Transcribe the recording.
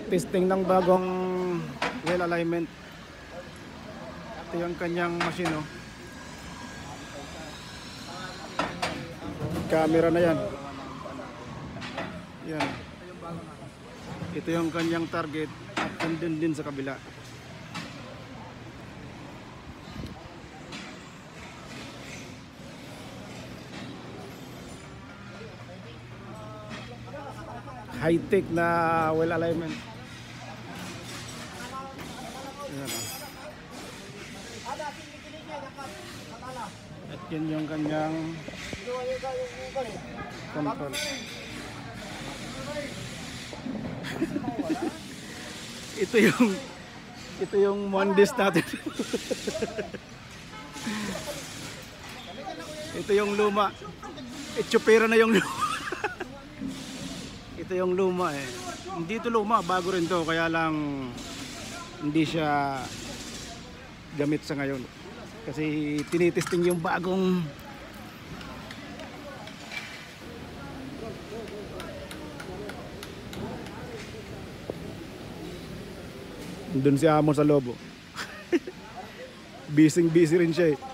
Testing ng bagong wheel alignment. Ito yung kanyang machine, oh. Camera na yan. Yan. Ito yung kanyang target at andun din sa kabila. High-tech na wheel alignment. Ayan, oh. At yun yung kanyang control. ito yung Mondes natin. Ito yung luma. Itsupera na yung luma. Ito yung luma eh. Hindi ito luma, bago rin to, kaya lang hindi siya gamit sa ngayon. Kasi tinitesting yung bagong doon si Amo sa lobo. Busy rin siya eh.